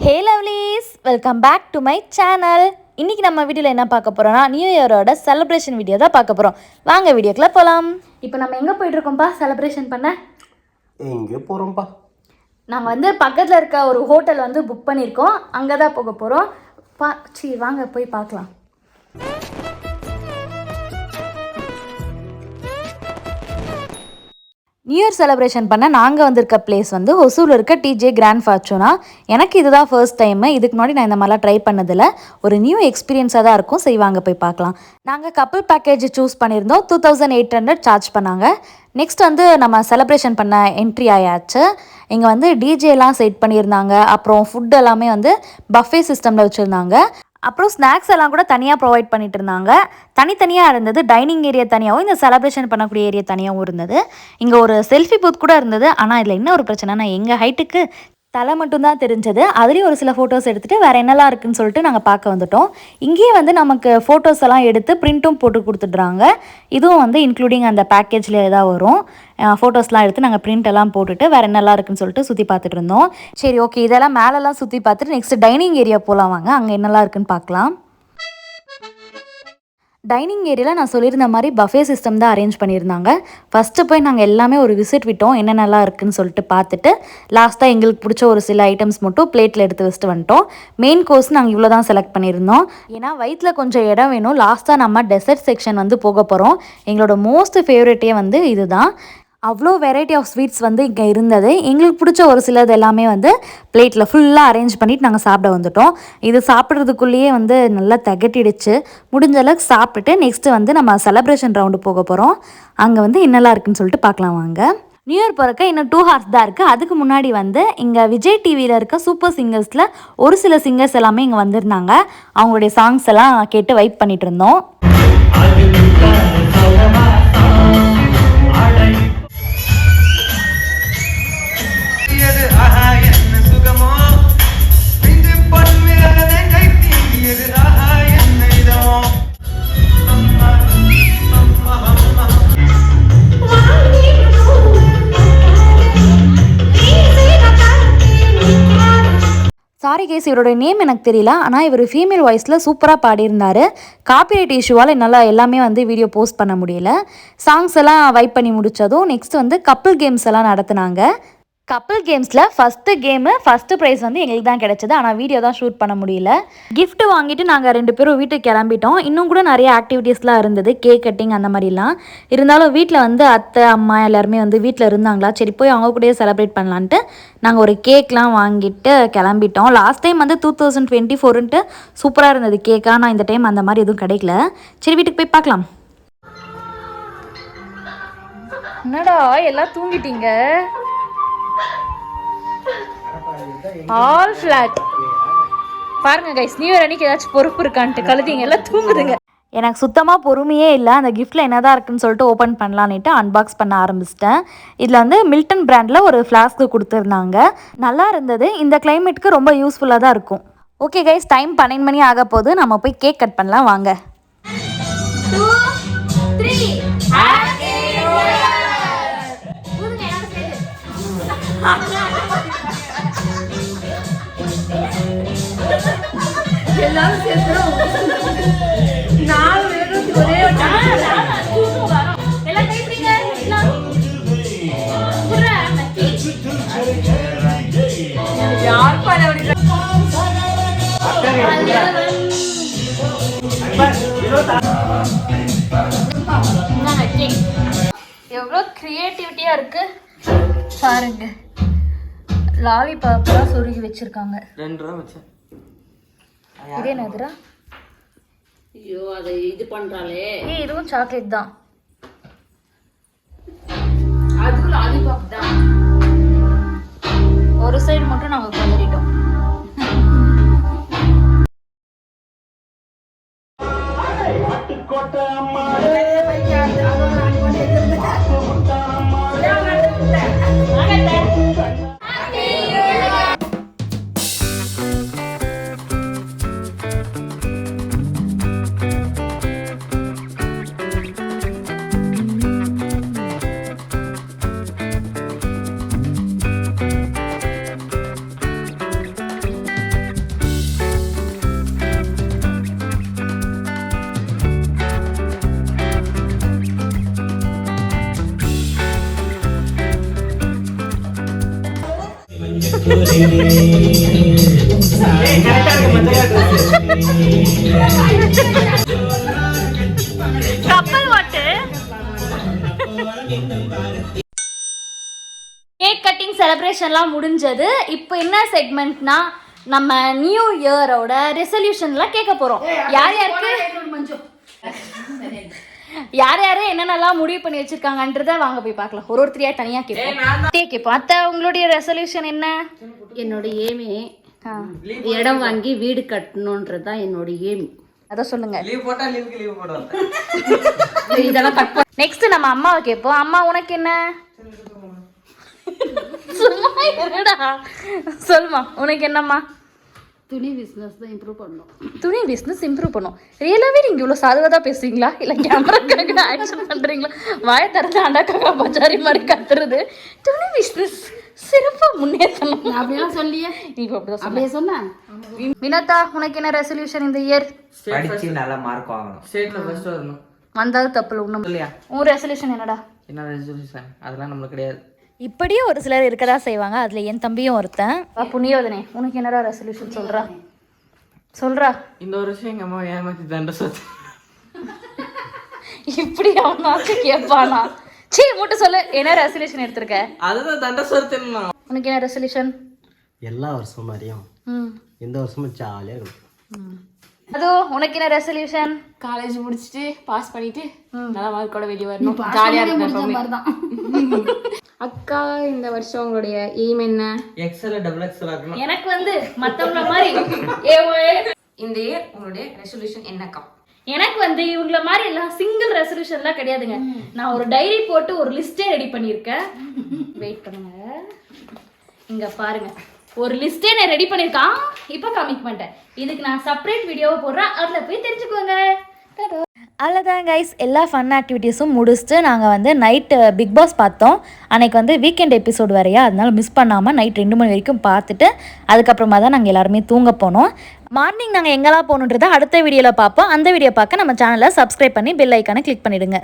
Hey lovelies, welcome back to my channel. இன்றைக்கி நம்ம வீடியோவில் என்ன பார்க்க போகிறோன்னா நியூ இயரோட செலிப்ரேஷன் வீடியோ தான் பார்க்க போகிறோம். வாங்க வீடியோக்குள்ளே போகலாம். இப்போ நம்ம எங்கே போயிட்டுருக்கோம்ப்பா செலிப்ரேஷன் பண்ண? எங்கே போகிறோம்ப்பா? நாங்கள் பக்கத்தில் இருக்க ஒரு ஹோட்டல் புக் பண்ணியிருக்கோம். அங்கே தான் போக போகிறோம். வாங்க போய் பார்க்கலாம். நியூ இயர் செலிப்ரேஷன் பண்ண நாங்கள் வந்திருக்க பிளேஸ் ஒசூரில் இருக்க டிஜே கிராண்ட் ஃபார்ச்சூனா. எனக்கு இதுதான் ஃபர்ஸ்ட் டைமு. இதுக்கு முன்னாடி நான் இந்த மாதிரிலாம் ட்ரை பண்ணதில்லை. ஒரு நியூ எக்ஸ்பீரியன்ஸாக தான் இருக்கும். செய்வாங்க போய் பார்க்கலாம். நாங்கள் கப்புள் பேக்கேஜ் சூஸ் பண்ணியிருந்தோம். 2800 சார்ஜ் பண்ணாங்க. நெக்ஸ்ட் நம்ம செலிப்ரேஷன் பண்ண என்ட்ரி ஆயாச்சு. இங்கே டிஜேலாம் செட் பண்ணியிருந்தாங்க. அப்புறம் ஃபுட் எல்லாமே பஃபே சிஸ்டமில் வச்சுருந்தாங்க. அப்புறம் ஸ்நாக்ஸ் எல்லாம் கூட தனியாக ப்ரொவைட் பண்ணிட்டு இருந்தாங்க. தனித்தனியாக இருந்தது. டைனிங் ஏரியா தனியாகவும் இந்த செலிப்ரேஷன் பண்ணக்கூடிய ஏரியா தனியாகவும் இருந்தது. இங்கே ஒரு செல்ஃபி பூத் கூட இருந்தது. ஆனால் இதில் என்ன ஒரு பிரச்சனைனா எங்கள் ஹைட்டுக்கு தலை மட்டும்தான் தெரிஞ்சது. அதுலேயும் ஒரு சில ஃபோட்டோஸ் எடுத்துகிட்டு வேறு என்னெல்லாம் இருக்குதுன்னு சொல்லிட்டு நாங்கள் பார்க்க வந்துட்டோம். இங்கேயே நமக்கு ஃபோட்டோஸ் எல்லாம் எடுத்து பிரிண்ட்டும் போட்டு கொடுத்துட்றாங்க. இதுவும் இன்க்ளூடிங் அந்த பேக்கேஜ்லேயே தான் வரும். ஃபோட்டோஸ்லாம் எடுத்து நாங்கள் பிரிண்ட் எல்லாம் போட்டுட்டு வேறு என்னெல்லாம் இருக்குதுன்னு சொல்லிட்டு சுற்றி பார்த்துட்டு இருந்தோம். சரி, ஓகே, இதெல்லாம் மேலெல்லாம் சுற்றி பார்த்துட்டு நெக்ஸ்ட் டைனிங் ஏரியா போகலாம். வாங்க அங்கே என்னெல்லாம் இருக்குதுன்னு பார்க்கலாம். டைனிங் ஏரியாவில் நான் சொல்லியிருந்த மாதிரி பஃபே சிஸ்டம் தான் அரேஞ்ச் பண்ணியிருந்தாங்க. ஃபஸ்ட்டு போய் நாங்கள் எல்லாமே ஒரு விசிட் விட்டோம். என்னென்னலாம் இருக்குதுன்னு சொல்லிட்டு பார்த்துட்டு லாஸ்ட்டாக எங்களுக்கு பிடிச்ச ஒரு சில ஐட்டம்ஸ் மட்டும் பிளேட்டில் எடுத்து வச்சுட்டு வந்துட்டோம். மெயின் கோர்ஸ் நாங்கள் இவ்வளோ தான் செலக்ட் பண்ணியிருந்தோம். ஏன்னா வயிற்றில் கொஞ்சம் இடம் வேணும். லாஸ்ட்டாக நம்ம டெசர்ட் செக்ஷன் போக போகிறோம். எங்களோட மோஸ்ட் ஃபேவரட்டே இதுதான். அவ்வளோ வெரைட்டி ஆஃப் ஸ்வீட்ஸ் இங்கே இருந்தது. எங்களுக்கு பிடிச்ச ஒரு சிலது எல்லாமே பிளேட்டில் ஃபுல்லாக அரேஞ்ச் பண்ணிவிட்டு நாங்கள் சாப்பிட வந்துட்டோம். இது சாப்பிட்றதுக்குள்ளேயே நல்லா தகட்டிடுச்சு. முடிஞ்ச அளவுக்கு சாப்பிட்டுட்டு நெக்ஸ்ட்டு நம்ம செலிப்ரேஷன் ரவுண்டு போக போகிறோம். அங்கே என்னெல்லாம் இருக்குதுன்னு சொல்லிட்டு பார்க்கலாம் வாங்க. நியூ இயர் பிறக்க இன்னும் 2 hours தான் இருக்குது. அதுக்கு முன்னாடி இங்கே விஜய் டிவியில் இருக்க சூப்பர் சிங்கர்ஸில் ஒரு சில சிங்கர்ஸ் எல்லாமே இங்கே வந்திருந்தாங்க. அவங்களுடைய சாங்ஸ் எல்லாம் கேட்டு வைப் பண்ணிகிட்டு இருந்தோம். சாரி கேஸ், இவரோட நேம் எனக்கு தெரியல. ஆனால் இவர் ஃபீமேல் வாய்ஸில் சூப்பராக பாடியிருந்தார். காப்பிரைட் இஷ்யூவால் என்னால் எல்லாமே வீடியோ போஸ்ட் பண்ண முடியல. சாங்ஸ் எல்லாம் வைப் பண்ணி முடித்ததும் நெக்ஸ்ட் கப்புள் கேம்ஸ் எல்லாம் நடத்துனாங்க. கப்புள் கேம்ஸில் ஃபஸ்ட்டு ப்ரைஸ் எங்களுக்கு தான் கிடச்சிது. ஆனால் வீடியோ தான் ஷூட் பண்ண முடியல. கிஃப்ட் வாங்கிட்டு நாங்கள் 2 பேரும் வீட்டுக்கு கிளம்பிட்டோம். இன்னும் கூட நிறைய ஆக்டிவிட்டீஸ்லாம் இருந்தது. கேக் கட்டிங் அந்த மாதிரிலாம். இருந்தாலும் வீட்டில் அத்தை அம்மா எல்லாருமே வீட்டில் இருந்தாங்களா, சரி போய் அவங்க கூடயே செலிப்ரேட் பண்ணலான்ட்டு நாங்கள் ஒரு கேக்லாம் வாங்கிட்டு கிளம்பிட்டோம். லாஸ்ட் டைம் 2024ன்ட்டு சூப்பராக இருந்தது கேக். ஆனால் இந்த டைம் அந்த மாதிரி எதுவும் கிடைக்கல. சரி வீட்டுக்கு போய் பார்க்கலாம். என்னடா எல்லாம் தூங்கிட்டீங்க? ஆல் ஃபிளாட் பாருங்க கைஸ். நியூ இயர் அன்னைக்கு ஏதாச்சும் பொறுப்பு இருக்கான்ட்டு கழுதிங்க எல்லாம் தூங்குதுங்க. எனக்கு சுத்தமாக பொறுமையே இல்லை. அந்த கிஃப்ட்டில் என்ன தான் இருக்குன்னு சொல்லிட்டு ஓப்பன் பண்ணலான்ட்டு அன்பாக்ஸ் பண்ண ஆரம்பிச்சிட்டேன். இதில் மில்டன் பிராண்டில் ஒரு ஃப்ளாஸ்க்கு கொடுத்துருந்தாங்க. நல்லா இருந்தது. இந்த கிளைமேட்டுக்கு ரொம்ப யூஸ்ஃபுல்லாக தான் இருக்கும். ஓகே கைஸ், டைம் 12 மணி ஆக போது. நம்ம போய் கேக் கட் பண்ணலாம் வாங்க. 2 3 எல்லாரும் சேர்த்துறோம். 4 பேரும் ஒரே எல்லாம் கைப்பிடிங்க. யார் பாரு எவ்வளோ கிரியேட்டிவிட்டியாக இருக்கு பாருங்க. லாலிபாப்லாம் சொருகி வச்சிருக்காங்க. 2 ரூபா வச்சேன். இதே என்னதுடா? ஐயோ, அதை இது பண்றாளே. இதுவும் சாக்லேட் தான். அதுவும் லாலிபாப் தான். ஒரு சைடு மட்டும் நாங்கள் கொண்டுட்டோம். கப்பல் வாட்டு கேக் கட்டிங் செலிப்ரேஷன்லாம் முடிஞ்சது. இப்போ என்ன செக்மெண்ட்னா நம்ம நியூ இயரோட ரெசல்யூஷன்லாம் கேட்க போகிறோம். யார் யார் என்னென்னலாம் முடிவு பண்ணி வச்சிருக்காங்கன்றத வாங்க போய் பார்க்கலாம். ஒருத்தரையா தனியாக கேட்போம். அத்தை, உங்களுடைய ரெசல்யூஷன் என்ன? என்னோட ஏமே இடம் வாங்கி வீடு கட்டணுன்றது தான் என்னோட ஏம். அதான் சொல்லுங்க. லீவ் போட்டா லீவுக்கு லீவ் போடுவாங்க. இதெல்லாம் கட் பண்ண. நெக்ஸ்ட் நம்ம அம்மாவை கேட்போம். அம்மா, உனக்கு என்ன? சும்மா இருடா. சொல்லுமா, உனக்கு என்னம்மா? துணி பிஸ்னஸ் தான் இம்ப்ரூவ் பண்ணணும். துணி பிஸ்னஸ் இம்ப்ரூவ் பண்ணும். ரியலாகவே நீங்கள் இவ்வளோ சாதுவாக பேசுவீங்களா இல்லை கேமராக்காக ஆக்ஷன் பண்ணுறீங்களா? வாயை திறந்து அண்டாக்காக பஜாரி மாதிரி கத்துறது. துணி பிஸ்னஸ் சிறப்பாக முன்னேற்றணும் அப்படியெல்லாம் சொல்லியே. நீ இப்போ அப்படிதான் அப்படியே சொன்னேன். வினோதா, உனக்கு என்ன ரெசல்யூஷன் இந்த இயர்? படிச்சு நல்ல மார்க் வாங்கணும். ஸ்டேட்ல ஃபர்ஸ்ட் வரணும். வந்தாலும் தப்பு இல்லை ஒன்றும் இல்லையா? உன் ரெசல்யூஷன் என்னடா? என்ன ரெசல்யூஷன்? அதெல்லாம் நம்மளுக்கு கிடையாது. இப்படியே ஒரு சிலர் இருக்கதா செய்வாங்க. அதில் என் தம்பியும் ஒருத்தன். புண்ணியோதனே, உனக்கு என்னடா ரெசல்யூஷன் சொல்றா. இந்த ஒரு விஷயம் எங்க அம்மா ஏமாத்தி தண்டை சொத்து. இப்படி அவனாச்சும் கேட்பானா? சீ, மட்டும் சொல்லு, என்ன ரெசல்யூஷன் எடுத்திருக்க? அதுதான் தண்டை சொத்து. உனக்கு என்ன ரெசல்யூஷன்? எல்லா வருஷமும் மாதிரியும் எந்த வருஷமும் ஜாலியாக இருக்கும். அது உனக்கு என்ன ரெசல்யூஷன்? காலேஜ் முடிச்சுட்டு பாஸ் பண்ணிட்டு நல்ல மார்க்கோட வெளியே வரணும். ஜாலியா இருக்கும். அக்கா, இந்த வருஷம் உங்களுடைய எய்ம் என்ன? எக்ஸல் டபுள் எக்ஸல் ஆகணும். எனக்கு வந்து மத்தவங்கள மாதிரி இந்த இயர் உங்களுடைய ரெசல்யூஷன் என்னக்கா? எனக்கு வந்து இவங்கள மாதிரி எல்லாம் சிங்கிள் ரெசல்யூஷன்லாம் கிடையாதுங்க. நான் ஒரு டைரி போட்டு ஒரு லிஸ்டே ரெடி பண்ணியிருக்கேன். வெயிட் பண்ணுங்க, இங்க பாருங்க. ஒரு லிஸ்டே நான் ரெடி பண்ணியிருக்கான். இப்போ காமிக்க மாட்டேன். இதுக்கு நான் செப்பரேட் வீடியோவை போடுறேன். அதில் போய் தெரிஞ்சுக்கோங்க. அவ்வளோதான் கைஸ், எல்லா ஃபன் ஆக்டிவிட்டீஸும் முடிச்சுட்டு நாங்கள் வந்து நைட்டு பிக் பாஸ் பார்த்தோம். அன்றைக்கி வந்து வீக்கெண்ட் எபிசோடு வரையா, அதனால மிஸ் பண்ணாமல் நைட் 2 மணி வரைக்கும் பார்த்துட்டு அதுக்கப்புறமா தான் நாங்கள் எல்லாருமே தூங்க போனோம். மார்னிங் நாங்கள் எங்கெல்லாம் போகணுன்றதை அடுத்த வீடியோவில் பார்ப்போம். அந்த வீடியோ பார்க்க நம்ம சேனலை சப்ஸ்கிரைப் பண்ணி பெல் ஐக்கானை கிளிக் பண்ணிவிடுங்க.